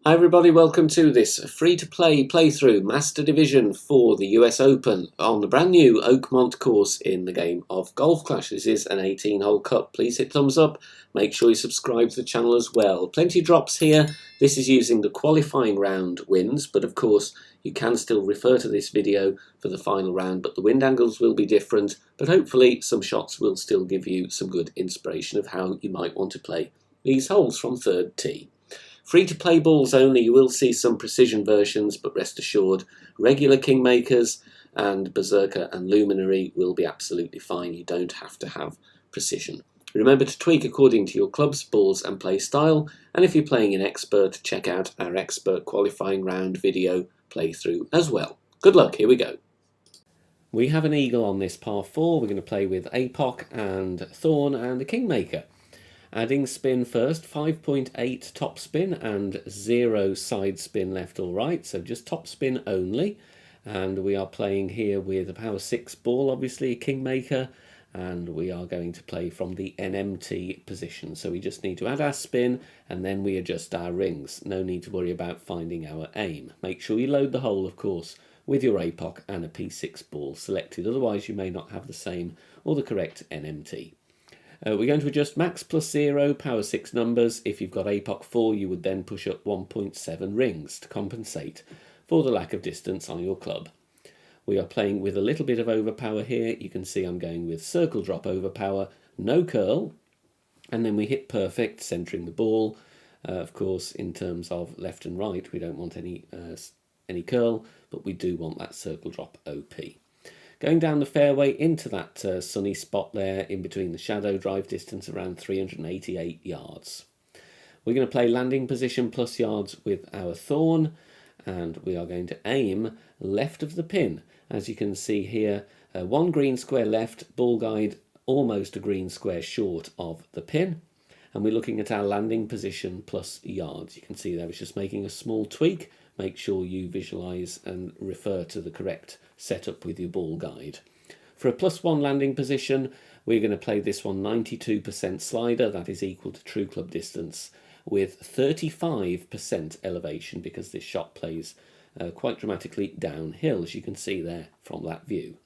Hi everybody, welcome to this free-to-play playthrough Master Division for the US Open on the brand new Oakmont course in the game of Golf Clash. This is an 18-hole cup. Please hit thumbs up, make sure you subscribe to the channel as well. Plenty of drops here. This is using the qualifying round wins, but of course you can still refer to this video for the final round, but the wind angles will be different, but hopefully some shots will still give you some good inspiration of how you might want to play these holes from third tee. Free-to-play balls only, you will see some precision versions, but rest assured, regular Kingmakers and Berserker and Luminary will be absolutely fine. You don't have to have precision. Remember to tweak according to your clubs, balls and play style, and if you're playing in Expert, check out our Expert qualifying round video playthrough as well. Good luck, here we go. We have an eagle on this par 4. We're going to play with Apoc and Thorn and a Kingmaker. Adding spin first, 5.8 top spin and 0 side spin left or right, so just top spin only. And we are playing here with a power 6 ball, obviously a Kingmaker, and we are going to play from the NMT position. So we just need to add our spin and then we adjust our rings. No need to worry about finding our aim. Make sure you load the hole, of course, with your APOC and a P6 ball selected, otherwise you may not have the same or the correct NMT. We're going to adjust max plus 0, power 6 numbers. If you've got APOC 4, you would then push up 1.7 rings to compensate for the lack of distance on your club. We are playing with a little bit of overpower here. You can see I'm going with circle drop overpower, no curl, and then we hit perfect, centering the ball. Of course, in terms of left and right, we don't want any curl, but we do want that circle drop OP. Going down the fairway into that sunny spot there in between the shadow, drive distance around 388 yards. We're going to play landing position plus yards with our Thorn, and we are going to aim left of the pin. As you can see here, one green square left, ball guide almost a green square short of the pin. And we're looking at our landing position plus yards. You can see there it's just making a small tweak. Make sure you visualize and refer to the correct setup with your ball guide. For a +1 landing position, we're going to play this one 92% slider. That is equal to true club distance with 35% elevation, because this shot plays quite dramatically downhill, as you can see there from that view.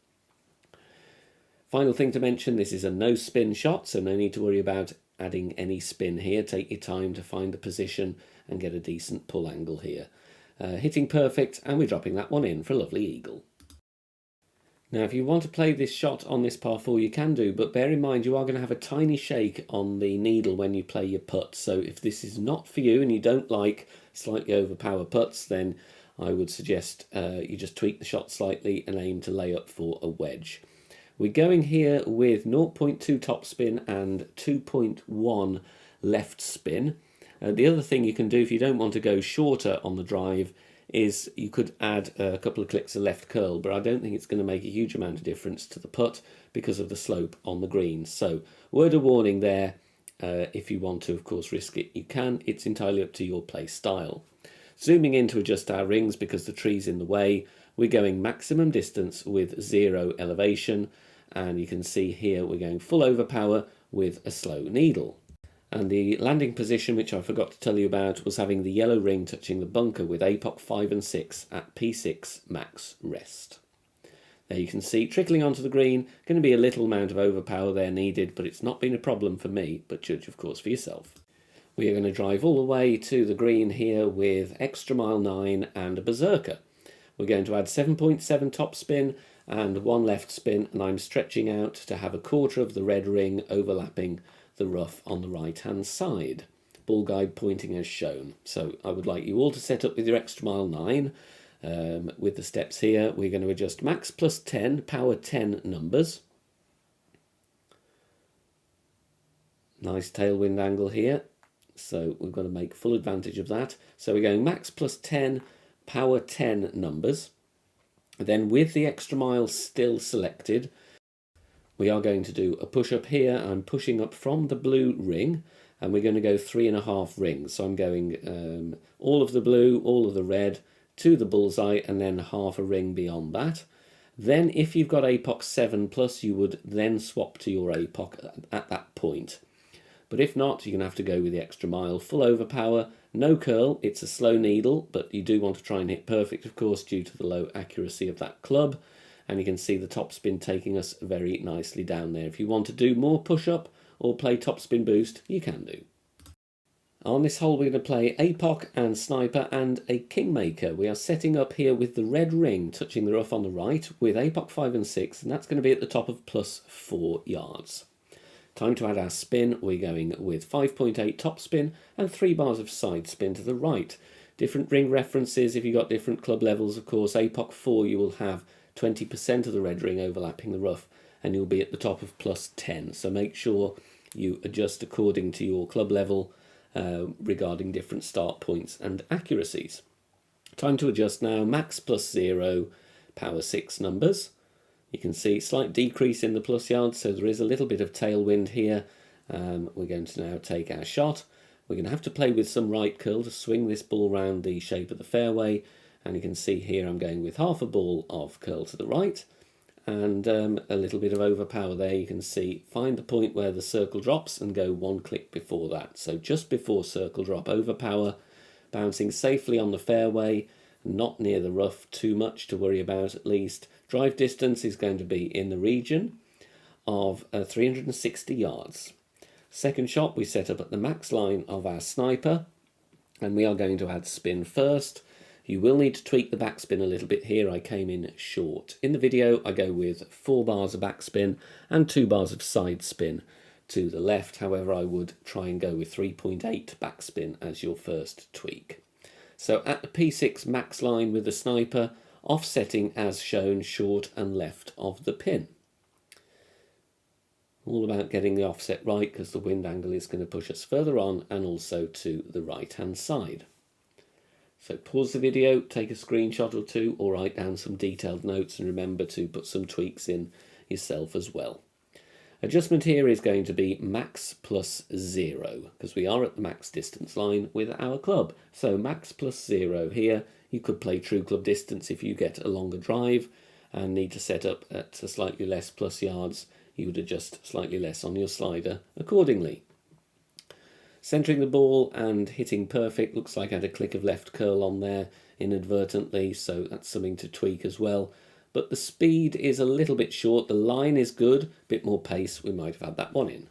Final thing to mention, this is a no spin shot, so no need to worry about adding any spin here. Take your time to find the position and get a decent pull angle here. Hitting perfect, and we're dropping that one in for a lovely eagle. Now, if you want to play this shot on this par 4, you can do, but bear in mind you are going to have a tiny shake on the needle when you play your putt. So if this is not for you and you don't like slightly overpower putts, then I would suggest you just tweak the shot slightly and aim to lay up for a wedge. We're going here with 0.2 top spin and 2.1 left spin. The other thing you can do if you don't want to go shorter on the drive is you could add a couple of clicks of left curl, but I don't think it's going to make a huge amount of difference to the putt because of the slope on the green. So word of warning there, if you want to, of course, risk it, you can. It's entirely up to your play style. Zooming in to adjust our rings because the tree's in the way, we're going maximum distance with 0 elevation, and you can see here we're going full overpower with a slow needle. And the landing position, which I forgot to tell you about, was having the yellow ring touching the bunker with APOC 5 and 6 at P6 max rest. There you can see trickling onto the green, going to be a little amount of overpower there needed, but it's not been a problem for me, but judge of course for yourself. We are going to drive all the way to the green here with extra mile 9 and a Berserker. We're going to add 7.7 top spin and 1 left spin, and I'm stretching out to have a quarter of the red ring overlapping the rough on the right hand side. Ball guide pointing as shown. So I would like you all to set up with your extra mile 9 with the steps here. We're going to adjust max plus 10, power 10 numbers. Nice tailwind angle here. So we've got to make full advantage of that. So we're going max plus 10, power 10 numbers. Then with the extra mile still selected, we are going to do a push-up here. I'm pushing up from the blue ring, and we're going to go 3.5 rings. So I'm going all of the blue, all of the red, to the bullseye, and then half a ring beyond that. Then if you've got APOC 7+, you would then swap to your APOC at that point. But if not, you're going to have to go with the extra mile. Full overpower, no curl, it's a slow needle, but you do want to try and hit perfect, of course, due to the low accuracy of that club. And you can see the topspin taking us very nicely down there. If you want to do more push-up or play topspin boost, you can do. On this hole, we're going to play APOC and Sniper and a Kingmaker. We are setting up here with the red ring touching the rough on the right with APOC 5 and 6, and that's going to be at the top of +4 yards. Time to add our spin. We're going with 5.8 top spin and 3 bars of side spin to the right. Different ring references if you've got different club levels, of course. APOC 4, you will have 20% of the red ring overlapping the rough, and you'll be at the top of +10. So make sure you adjust according to your club level regarding different start points and accuracies. Time to adjust now. Max +0, power 6 numbers. You can see slight decrease in the plus yards, so there is a little bit of tailwind here. We're going to now take our shot. We're going to have to play with some right curl to swing this ball round the shape of the fairway. And you can see here I'm going with half a ball of curl to the right and a little bit of overpower there. You can see, find the point where the circle drops and go one click before that. So just before circle drop, overpower, bouncing safely on the fairway, not near the rough too much to worry about at least. Drive distance is going to be in the region of 360 yards. Second shot, we set up at the max line of our Sniper, and we are going to add spin first. You will need to tweak the backspin a little bit here. I came in short. In the video, I go with 4 bars of backspin and 2 bars of side spin to the left. However, I would try and go with 3.8 backspin as your first tweak. So at the P6 max line with the Sniper, offsetting as shown short and left of the pin. All about getting the offset right because the wind angle is going to push us further on and also to the right hand side. So pause the video, take a screenshot or two, or write down some detailed notes, and remember to put some tweaks in yourself as well. Adjustment here is going to be max +0 because we are at the max distance line with our club. So max +0 here. You could play true club distance if you get a longer drive and need to set up at slightly less plus yards. You would adjust slightly less on your slider accordingly. Centering the ball and hitting perfect. Looks like I had a click of left curl on there inadvertently, so that's something to tweak as well. But the speed is a little bit short. The line is good, a bit more pace. We might have had that one in.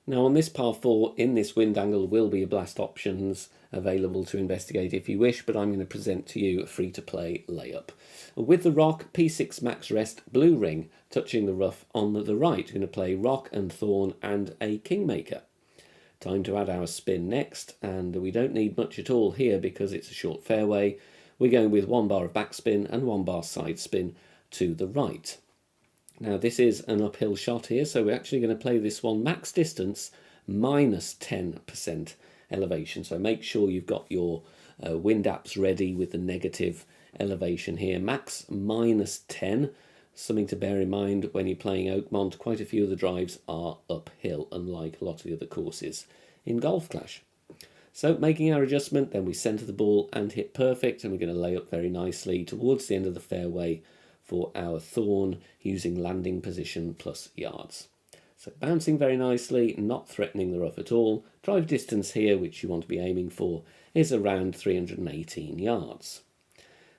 Now on this par 4, in this wind angle will be blast options available to investigate if you wish, but I'm going to present to you a free-to-play layup. With the rock, P6 max rest, blue ring, touching the rough on the right. We're going to play rock and thorn and a Kingmaker. Time to add our spin next, and we don't need much at all here because it's a short fairway. We're going with 1 bar of backspin and 1 bar side spin to the right. Now this is an uphill shot here, so we're actually going to play this one max distance minus 10% elevation. So make sure you've got your wind apps ready with the negative elevation here. Max minus 10, something to bear in mind when you're playing Oakmont. Quite a few of the drives are uphill, unlike a lot of the other courses in Golf Clash. So making our adjustment, then we centre the ball and hit perfect, and we're going to lay up very nicely towards the end of the fairway for our thorn using landing position plus yards. So bouncing very nicely, not threatening the rough at all. Drive distance here, which you want to be aiming for, is around 318 yards.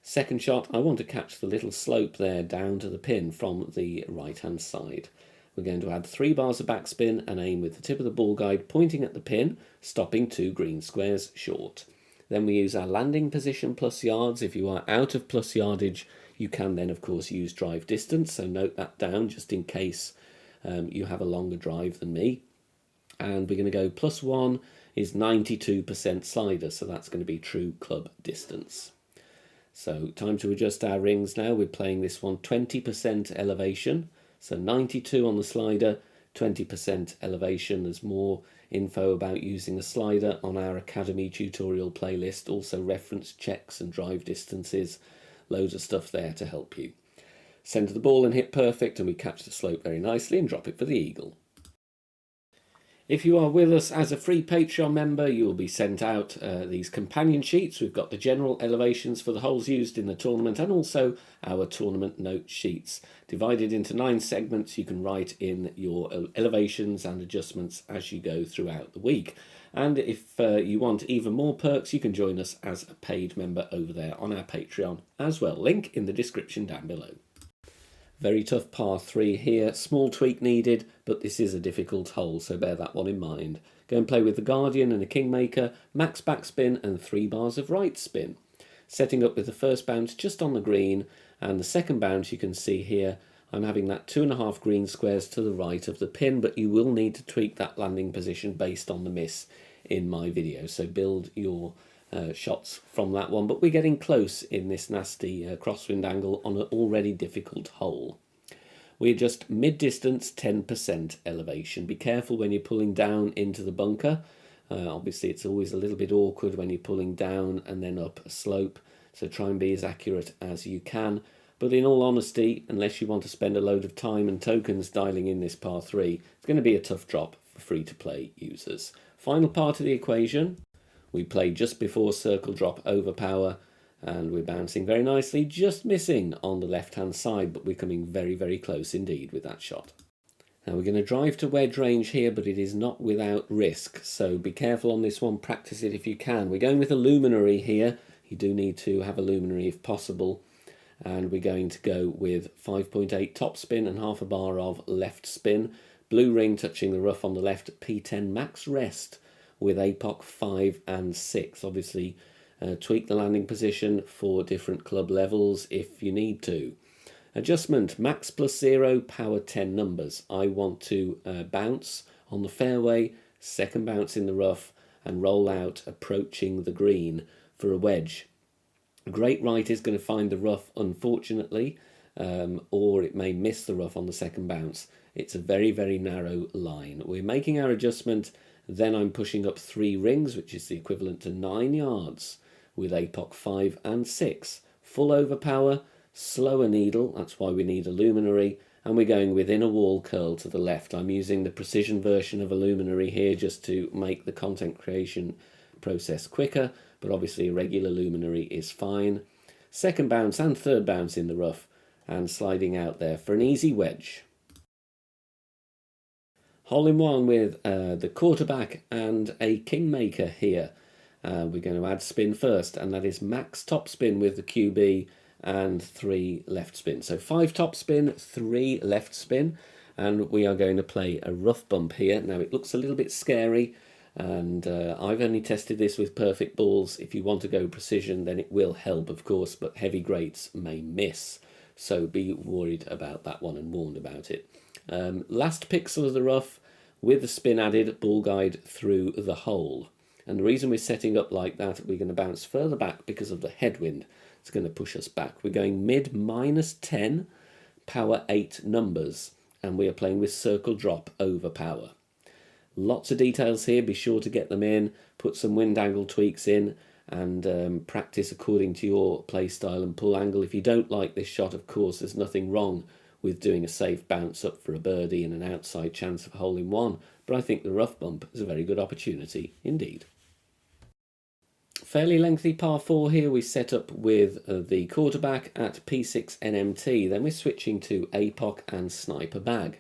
Second shot, I want to catch the little slope there down to the pin from the right hand side. We're going to add 3 bars of backspin and aim with the tip of the ball guide pointing at the pin, stopping 2 green squares short. Then we use our landing position plus yards. If you are out of plus yardage, you can then of course use drive distance, so note that down just in case you have a longer drive than me. And we're going to go +1 is 92% slider, so that's going to be true club distance. So time to adjust our rings now. We're playing this one 20% elevation, so 92 on the slider, 20% elevation. There's more info about using a slider on our Academy tutorial playlist, also reference checks and drive distances, loads of stuff there to help you. Centre the ball and hit perfect, and we catch the slope very nicely and drop it for the eagle. If you are with us as a free Patreon member, you will be sent out these companion sheets. We've got the general elevations for the holes used in the tournament and also our tournament note sheets. Divided into 9 segments, you can write in your elevations and adjustments as you go throughout the week. And if you want even more perks, you can join us as a paid member over there on our Patreon as well. Link in the description down below. Very tough par 3 here, small tweak needed, but this is a difficult hole, so bear that one in mind. Go and play with the Guardian and a Kingmaker, max backspin and 3 bars of right spin. Setting up with the first bounce just on the green, and the second bounce you can see here, I'm having that 2.5 green squares to the right of the pin, but you will need to tweak that landing position based on the miss in my video, so build your shots from that one, but we're getting close in this nasty crosswind angle on an already difficult hole. We're just mid-distance, 10% elevation. Be careful when you're pulling down into the bunker. Obviously it's always a little bit awkward when you're pulling down and then up a slope, so try and be as accurate as you can. But in all honesty, unless you want to spend a load of time and tokens dialing in this par 3, it's going to be a tough drop for free-to-play users. Final part of the equation. We play just before circle drop over power, and we're bouncing very nicely, just missing on the left-hand side, but we're coming very, very close indeed with that shot. Now we're going to drive to wedge range here, but it is not without risk, so be careful on this one, practice it if you can. We're going with a luminary here. You do need to have a luminary if possible, and we're going to go with 5.8 top spin and half a bar of left spin. Blue ring touching the rough on the left, P10 max rest with APOC 5 and 6. Obviously, tweak the landing position for different club levels if you need to. Adjustment, max plus 0, power 10 numbers. I want to bounce on the fairway, second bounce in the rough, and roll out approaching the green for a wedge. Great right is going to find the rough, unfortunately, or it may miss the rough on the second bounce. It's a very, very narrow line. We're making our adjustment. Then I'm pushing up 3 rings, which is the equivalent to 9 yards, with APOC 5 and 6. Full overpower, slower needle, that's why we need a luminary, and we're going within a wall curl to the left. I'm using the precision version of a luminary here just to make the content creation process quicker, but obviously a regular luminary is fine. Second bounce and third bounce in the rough, and sliding out there for an easy wedge. Hole in one with the quarterback and a Kingmaker here. We're going to add spin first, and that is max top spin with the QB and 3 left spin. So 5 top spin, 3 left spin, and we are going to play a rough bump here. Now it looks a little bit scary, and I've only tested this with perfect balls. If you want to go precision, then it will help, of course, but heavy greats may miss. So be worried about that one and warned about it. Last pixel of the rough with the spin added, ball guide through the hole. And the reason we're setting up like that, we're going to bounce further back because of the headwind. It's going to push us back. We're going mid -10, power 8 numbers, and we are playing with circle drop over power. Lots of details here, be sure to get them in, put some wind angle tweaks in, and practice according to your play style and pull angle. If you don't like this shot, of course, there's nothing wrong with doing a safe bounce up for a birdie and an outside chance of hole in one, but I think the rough bump is a very good opportunity indeed. Fairly lengthy par 4 here. We set up with the quarterback at P6 NMT, then we're switching to APOC and sniper bag.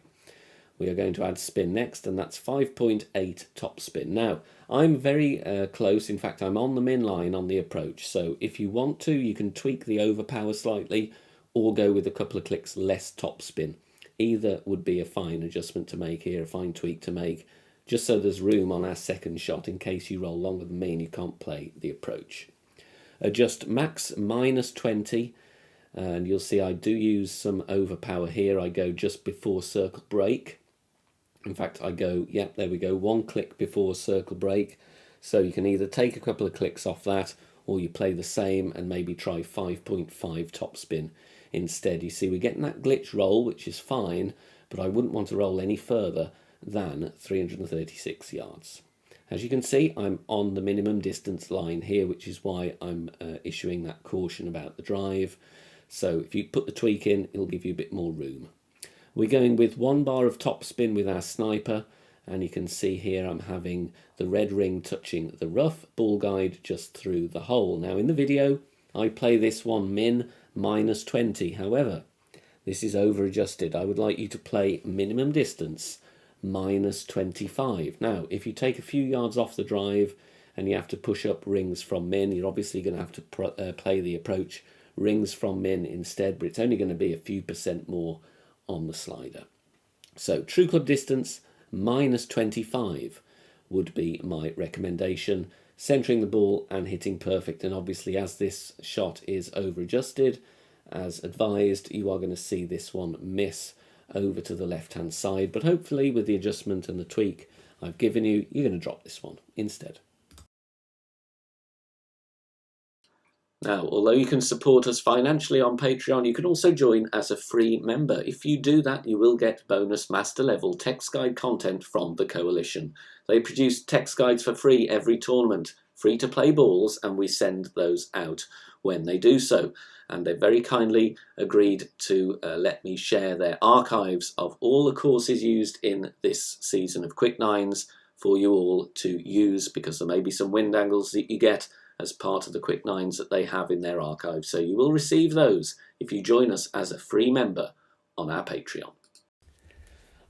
We are going to add spin next, and that's 5.8 top spin. Now, I'm very close. In fact, I'm on the min line on the approach, so if you want to, you can tweak the overpower slightly or go with a couple of clicks less top spin. Either would be a fine adjustment to make here, a fine tweak to make, just so there's room on our second shot in case you roll longer than me and you can't play the approach. Adjust max -20, and you'll see I do use some overpower here. I go just before circle break. In fact, I go, yep, there we go, 1 click before circle break. So you can either take a couple of clicks off that, or you play the same and maybe try 5.5 top spin instead. You see, we're getting that glitch roll, which is fine, but I wouldn't want to roll any further than 336 yards. As you can see, I'm on the minimum distance line here, which is why I'm issuing that caution about the drive. So if you put the tweak in, it'll give you a bit more room. We're going with 1 bar of top spin with our sniper, And you can see here I'm having the red ring touching the rough, ball guide just through the hole. Now in the video I play this one min -20, however this is over adjusted. I would like you to play minimum distance -25. Now if you take a few yards off the drive and you have to push up rings from min, you're obviously going to have to play the approach rings from min instead, but it's only going to be a few percent more on the slider. So true club distance -25 would be my recommendation, centering the ball and hitting perfect. And obviously as this shot is over adjusted, as advised, you are going to see this one miss over to the left hand side, but hopefully with the adjustment and the tweak I've given you, you're going to drop this one instead. Now, although you can support us financially on Patreon, you can also join as a free member. If you do that, you will get bonus master level text guide content from the Coalition. They produce text guides for free every tournament, free to play balls, and we send those out when they do so. And they very kindly agreed to let me share their archives of all the courses used in this season of Quick Nines for you all to use, because there may be some wind angles that you get as part of the Quick Nines that they have in their archive. So you will receive those if you join us as a free member on our Patreon.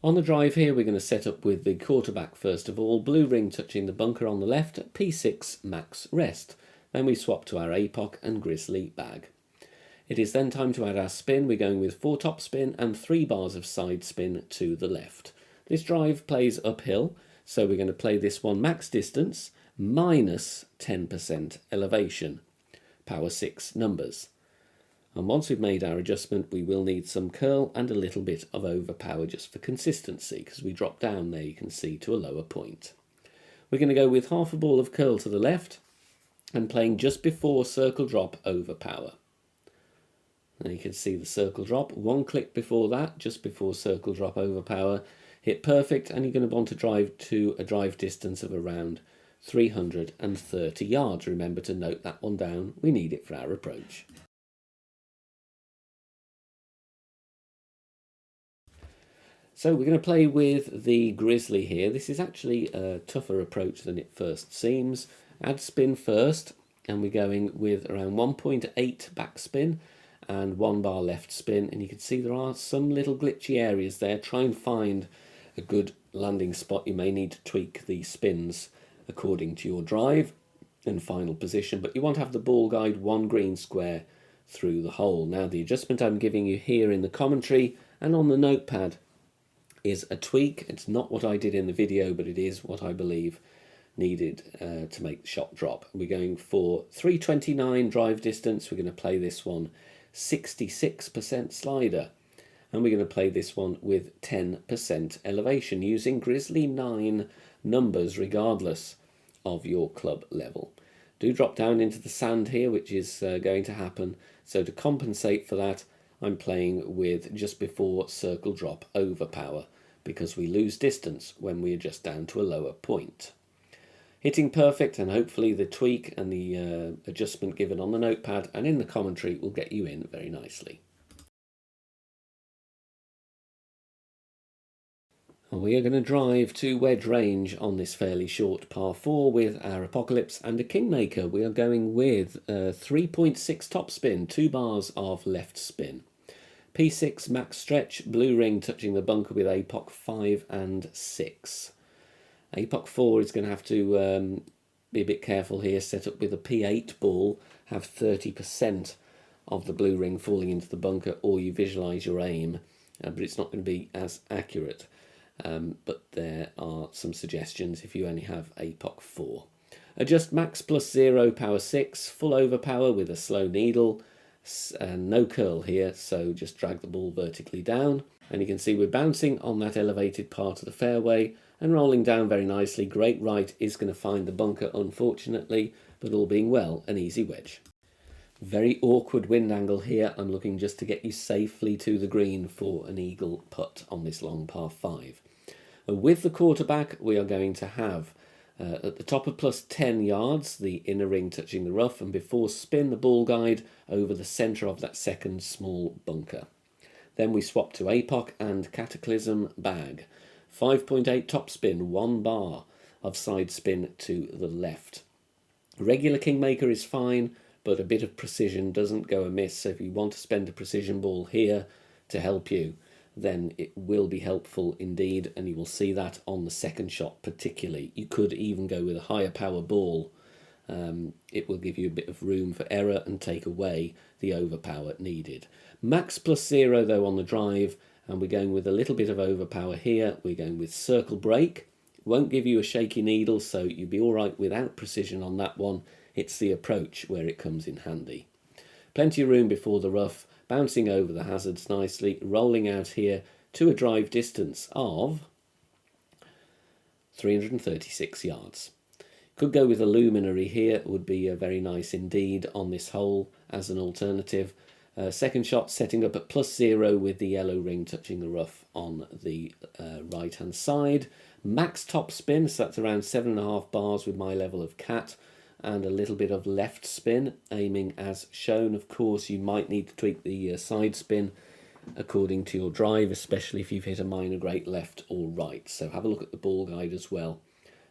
On the drive here, we're going to set up with the quarterback first of all, blue ring touching the bunker on the left at P6 max rest. Then we swap to our APOC and Grizzly bag. It is then time to add our spin. We're going with 4 top spin and 3 bars of side spin to the left. This drive plays uphill, so we're going to play this one max distance -10% elevation, power 6 numbers. And once we've made our adjustment, we will need some curl and a little bit of overpower just for consistency, because we drop down there, you can see, to a lower point. We're going to go with half a ball of curl to the left and playing just before circle drop overpower. And you can see the circle drop, 1 click before that, just before circle drop overpower, hit perfect, and you're going to want to drive to a drive distance of around 330 yards. Remember to note that one down, we need it for our approach. So we're going to play with the Grizzly here. This is actually a tougher approach than it first seems. Add spin first, and we're going with around 1.8 backspin and 1 bar left spin, and you can see there are some little glitchy areas there. Try and find a good landing spot. You may need to tweak the spins according to your drive and final position, but you want to have the ball guide 1 green square through the hole. Now the adjustment I'm giving you here in the commentary and on the notepad is a tweak. It's not what I did in the video, but it is what I believe needed to make the shot drop. We're going for 329 drive distance. We're going to play this one 66% slider, and we're going to play this one with 10% elevation using Grizzly 9 numbers regardless of your club level. Do drop down into the sand here, which is going to happen, so to compensate for that I'm playing with just before circle drop overpower, because we lose distance when we adjust down to a lower point. Hitting perfect, and hopefully the tweak and the adjustment given on the notepad and in the commentary will get you in very nicely. We are going to drive to wedge range on this fairly short par 4 with our Apocalypse and a Kingmaker. We are going with 3.6 topspin, 2 bars of left spin. P6 max stretch, blue ring touching the bunker with APOC 5 and 6. APOC 4 is going to have to be a bit careful here, set up with a P8 ball, have 30% of the blue ring falling into the bunker, or you visualise your aim, but it's not going to be as accurate. But there are some suggestions if you only have APOC 4. Adjust max +0 power 6, full overpower with a slow needle, and no curl here, so just drag the ball vertically down, and you can see we're bouncing on that elevated part of the fairway and rolling down very nicely. Great right is going to find the bunker, unfortunately, but all being well, an easy wedge. Very awkward wind angle here. I'm looking just to get you safely to the green for an eagle putt on this long par 5. With the quarterback, we are going to have at the top of +10 yards, the inner ring touching the rough, and before spin the ball guide over the centre of that second small bunker. Then we swap to APOC and Cataclysm bag. 5.8 top spin, 1 bar of side spin to the left. Regular Kingmaker is fine, but a bit of precision doesn't go amiss. So if you want to spend a precision ball here to help you, then it will be helpful indeed, and you will see that on the second shot particularly. You could even go with a higher power ball. It will give you a bit of room for error and take away the overpower needed. Max +0 though on the drive, and we're going with a little bit of overpower here. We're going with circle break. Won't give you a shaky needle, so you'll be all right without precision on that one. It's the approach where it comes in handy. Plenty of room before the rough, bouncing over the hazards nicely, rolling out here to a drive distance of 336 yards. Could go with a luminary here, would be very nice indeed on this hole as an alternative. Second shot setting up at +0 with the yellow ring touching the rough on the right hand side. Max top spin, so that's around 7.5 bars with my level of cat, and a little bit of left spin, aiming as shown. Of course, you might need to tweak the side spin according to your drive, especially if you've hit a minor great left or right. So have a look at the ball guide as well.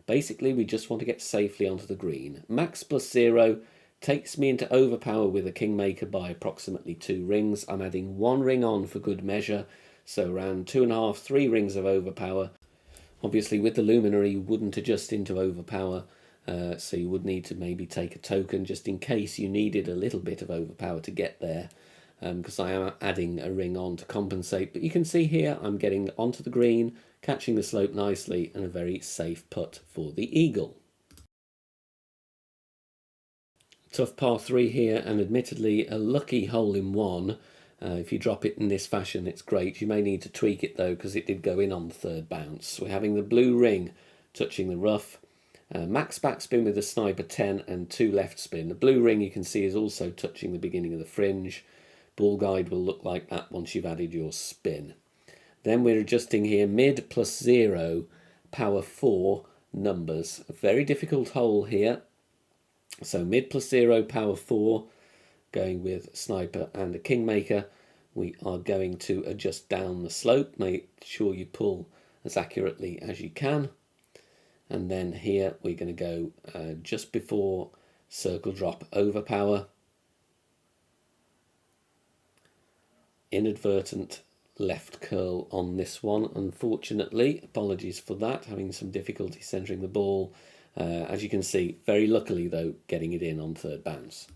Basically, we just want to get safely onto the green. Max +0 takes me into overpower with a Kingmaker by approximately 2 rings. I'm adding 1 ring on for good measure, so around 2.5, 3 rings of overpower. Obviously, with the luminary, you wouldn't adjust into overpower, so you would need to maybe take a token just in case you needed a little bit of overpower to get there, because I am adding a ring on to compensate. But you can see here I'm getting onto the green, catching the slope nicely, and a very safe putt for the eagle. Tough par 3 here, and admittedly a lucky hole-in-one. If you drop it in this fashion, it's great. You may need to tweak it though, because it did go in on the third bounce. We're having the blue ring touching the rough. Max backspin with a sniper 10 and 2 left spin. The blue ring you can see is also touching the beginning of the fringe. Ball guide will look like that once you've added your spin. Then we're adjusting here mid +0, power 4 numbers. A very difficult hole here. So mid +0, power 4, going with sniper and a Kingmaker. We are going to adjust down the slope. Make sure you pull as accurately as you can. And then here we're going to go just before circle drop overpower. Inadvertent left curl on this one, unfortunately. Apologies for that, having some difficulty centering the ball. As you can see, very luckily though, getting it in on third bounce.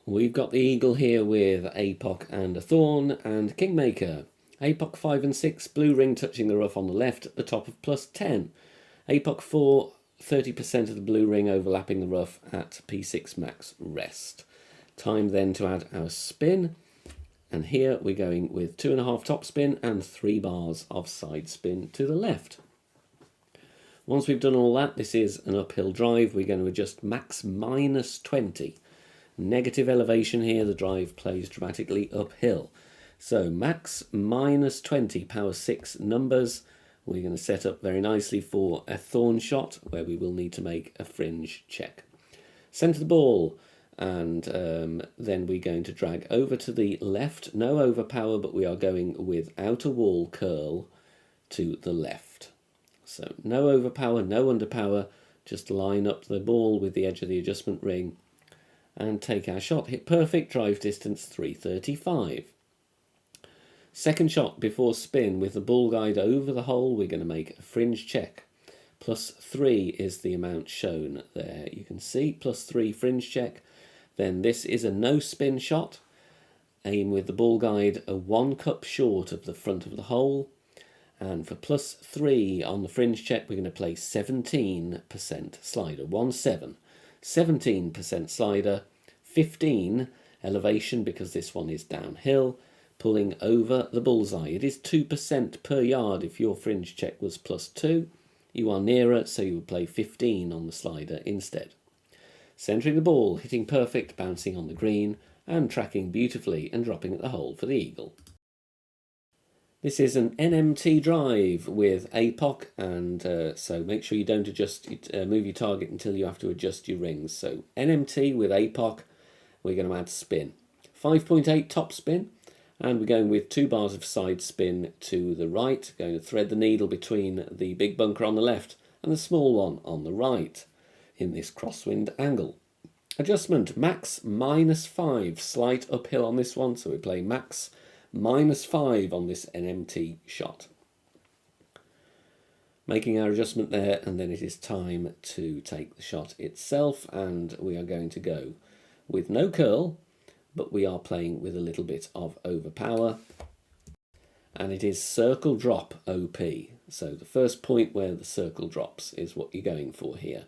We've got the eagle here with APOC and a thorn and Kingmaker. APOC 5 and 6, blue ring touching the rough on the left at the top of +10. APOC 4, 30% of the blue ring overlapping the rough at P6 max rest. Time then to add our spin. And here we're going with 2.5 top spin and 3 bars of side spin to the left. Once we've done all that, this is an uphill drive. We're going to adjust max -20. Negative elevation here, the drive plays dramatically uphill. So max -20, power 6 numbers. We're going to set up very nicely for a thorn shot where we will need to make a fringe check. Centre the ball, and then we're going to drag over to the left. No overpower, but we are going with outer wall curl to the left. So no overpower, no underpower, just line up the ball with the edge of the adjustment ring and take our shot. Hit perfect, drive distance 335. Second shot before spin with the ball guide over the hole, we're going to make a fringe check. +3 is the amount shown there. You can see +3 fringe check. Then this is a no spin shot. Aim with the ball guide a 1 cup short of the front of the hole. And for +3 on the fringe check, we're going to play 17% slider, 1-7. 17% slider, 15 elevation because this one is downhill, pulling over the bullseye. It is 2% per yard. If your fringe check was +2, you are nearer, so you would play 15 on the slider instead. Centering the ball, hitting perfect, bouncing on the green, and tracking beautifully and dropping at the hole for the eagle. This is an NMT drive with APOC, and so make sure you don't move your target until you have to adjust your rings. So NMT with APOC, we're going to add spin. 5.8 top spin, And we're going with 2 bars of side spin to the right, going to thread the needle between the big bunker on the left and the small one on the right in this crosswind angle. Adjustment, max -5, slight uphill on this one, so we play max -5 on this NMT shot. Making our adjustment there, and then it is time to take the shot itself, and we are going to go with no curl, but we are playing with a little bit of overpower, and it is circle drop OP. So the first point where the circle drops is what you're going for here.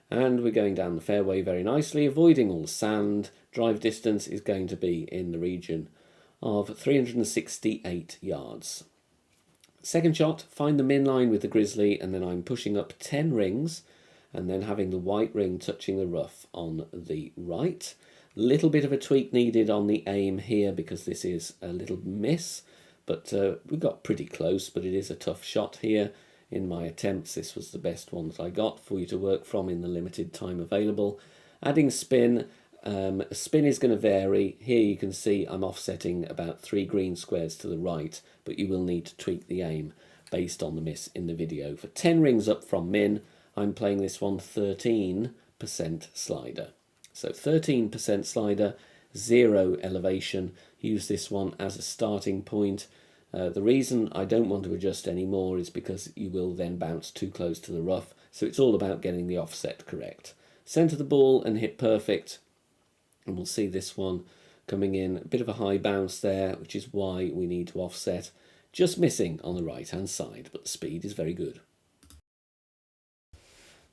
And we're going down the fairway very nicely, avoiding all the sand. Drive distance is going to be in the region of 368 yards. Second shot, find the min line with the grizzly, and then I'm pushing up 10 rings and then having the white ring touching the rough on the right. Little bit of a tweak needed on the aim here because this is a little miss, but we got pretty close, but it is a tough shot here. In my attempts, this was the best one that I got for you to work from in the limited time available. Adding spin, spin is going to vary. Here you can see I'm offsetting about 3 green squares to the right, but you will need to tweak the aim based on the miss in the video. For 10 rings up from min, I'm playing this one 13% slider. So 13% slider, 0 elevation. Use this one as a starting point. The reason I don't want to adjust anymore is because you will then bounce too close to the rough, so it's all about getting the offset correct. Centre the ball and hit perfect, and we'll see this one coming in a bit of a high bounce there, which is why we need to offset. Just missing on the right hand side, but the speed is very good.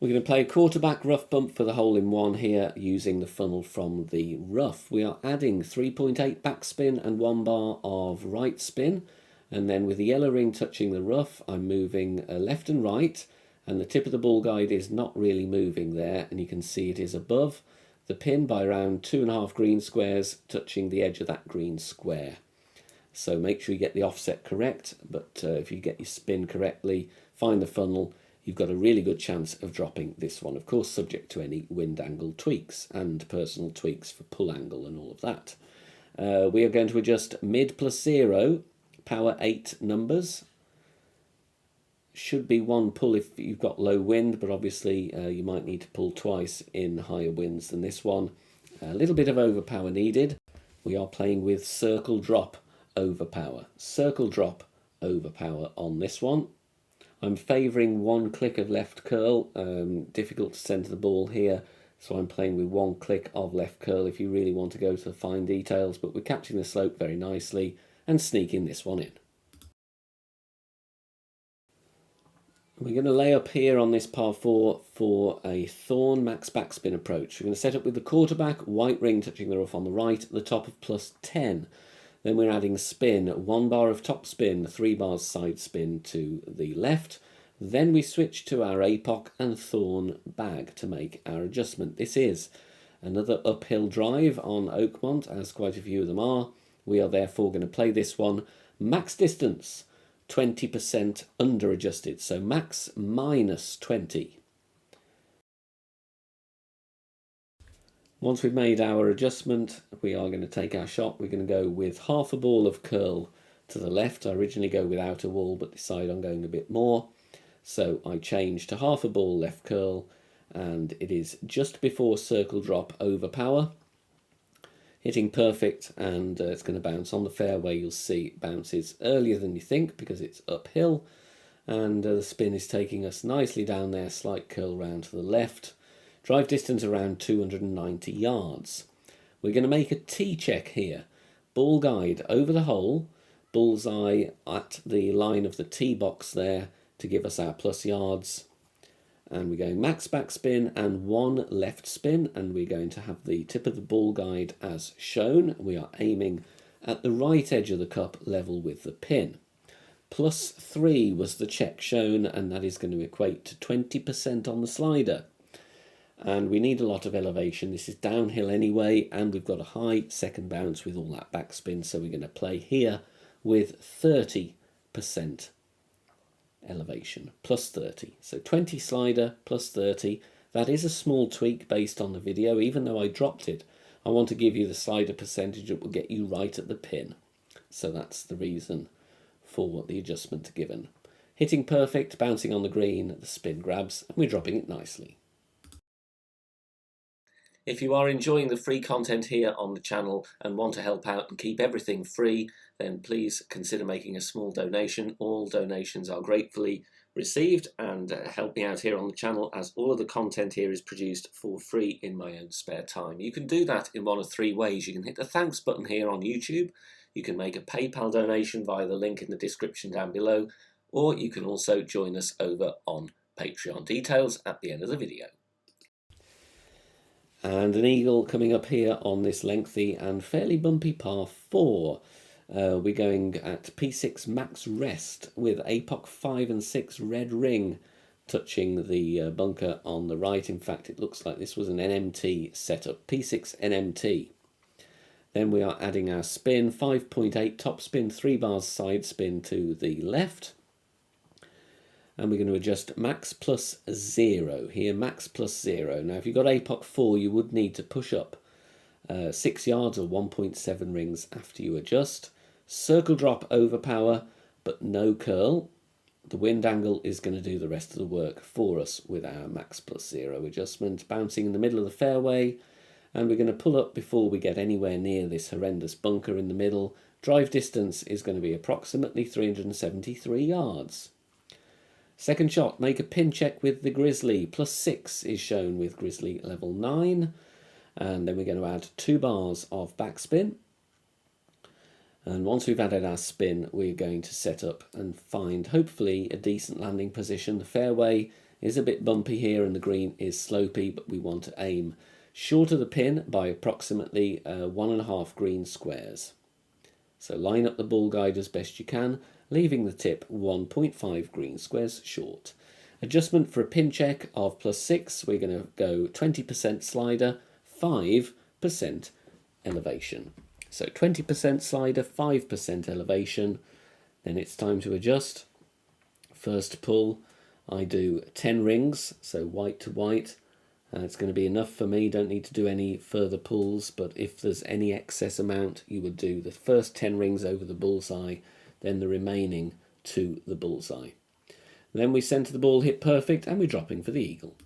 We're going to play a quarterback rough bump for the hole-in-one here using the funnel from the rough. We are adding 3.8 backspin and 1 bar of right spin, and then with the yellow ring touching the rough, I'm moving left and right, and the tip of the ball guide is not really moving there, and you can see it is above the pin by around 2.5 green squares, touching the edge of that green square. So make sure you get the offset correct, but if you get your spin correctly, find the funnel, you've got a really good chance of dropping this one. Of course, subject to any wind angle tweaks and personal tweaks for pull angle and all of that. We are going to adjust mid +0, power 8 numbers. Should be 1 pull if you've got low wind, but obviously you might need to pull twice in higher winds than this one. A little bit of overpower needed. We are playing with circle drop overpower. Circle drop overpower on this one. I'm favouring 1 click of left curl. Difficult to centre the ball here, so I'm playing with 1 click of left curl if you really want to go to the fine details, but we're catching the slope very nicely and sneaking this one in. We're going to lay up here on this par 4 for a thorn max backspin approach. We're going to set up with the quarterback, white ring touching the rough on the right, at the top of +10. Then we're adding spin, 1 bar of top spin, 3 bars side spin to the left. Then we switch to our APOC and thorn bag to make our adjustment. This is another uphill drive on Oakmont, as quite a few of them are. We are therefore going to play this one max distance, 20% under adjusted, so max -20. Once we've made our adjustment, we are going to take our shot. We're going to go with half a ball of curl to the left. I originally go without a wall, but decide on going a bit more. So I change to half a ball left curl, and it is just before circle drop overpower. Hitting perfect, and it's going to bounce on the fairway. You'll see it bounces earlier than you think because it's uphill, and the spin is taking us nicely down there, slight curl round to the left. Drive distance around 290 yards. We're going to make a tee check here. Ball guide over the hole, bullseye at the line of the tee box there to give us our plus yards. And we're going max backspin and 1 left spin, and we're going to have the tip of the ball guide as shown. We are aiming at the right edge of the cup level with the pin. +3 was the check shown, and that is going to equate to 20% on the slider. And we need a lot of elevation. This is downhill anyway, and we've got a high second bounce with all that backspin, so we're going to play here with 30% elevation, +30. So 20 slider, +30. That is a small tweak based on the video. Even though I dropped it, I want to give you the slider percentage that will get you right at the pin. so that's the reason for the adjustment given. Hitting perfect, bouncing on the green, the spin grabs, and we're dropping it nicely. If you are enjoying the free content here on the channel and want to help out and keep everything free, then please consider making a small donation. All donations are gratefully received and help me out here on the channel, as all of the content here is produced for free in my own spare time. You can do that in one of three ways. You can hit the thanks button here on YouTube, you can make a PayPal donation via the link in the description down below, or you can also join us over on Patreon. Details at the end of the video. And an eagle coming up here on this lengthy and fairly bumpy par 4. We're going at P6 max rest with APOC 5 and 6 red ring touching the bunker on the right. In fact, it looks like this was an NMT setup, P6 NMT. Then we are adding our spin, 5.8 top spin, 3 bars side spin to the left. And we're going to adjust max plus 0 here, max plus 0. Now, if you've got APOC 4, you would need to push up 6 yards or 1.7 rings after you adjust. Circle drop over power, but no curl. The wind angle is going to do the rest of the work for us with our max plus 0 adjustment. Bouncing in the middle of the fairway, and we're going to pull up before we get anywhere near this horrendous bunker in the middle. Drive distance is going to be approximately 373 yards. Second shot, make a pin check with the Grizzly. Plus 6 is shown with Grizzly level 9. And then we're going to add 2 bars of backspin. And once we've added our spin, we're going to set up and find, hopefully, a decent landing position. The fairway is a bit bumpy here and the green is slopey, but we want to aim short of the pin by approximately 1.5 green squares. So line up the ball guide as best you can, leaving the tip 1.5 green squares short. Adjustment for a pin check of plus 6, we're going to go 20% slider, 5% elevation. So 20% slider, 5% elevation. Then it's time to adjust. First pull, I do 10 rings, so white to white. It's going to be enough for me, don't need to do any further pulls, but if there's any excess amount, you would do the first 10 rings over the bullseye, then the remaining to the bullseye. Then we centre the ball, hit perfect, and we're dropping for the eagle.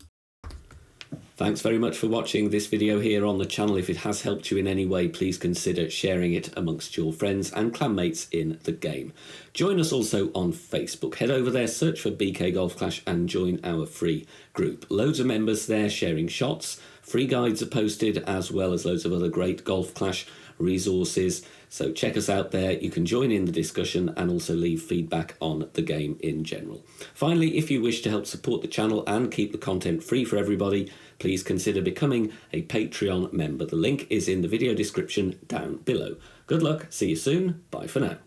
Thanks very much for watching this video here on the channel. If it has helped you in any way, please consider sharing it amongst your friends and clanmates in the game. Join us also on Facebook. Head over there, search for BK Golf Clash and join our free group. Loads of members there sharing shots. Free guides are posted, as well as loads of other great Golf Clash resources. So check us out there. You can join in the discussion and also leave feedback on the game in general. Finally, if you wish to help support the channel and keep the content free for everybody, please consider becoming a Patreon member. The link is in the video description down below. Good luck, see you soon, bye for now.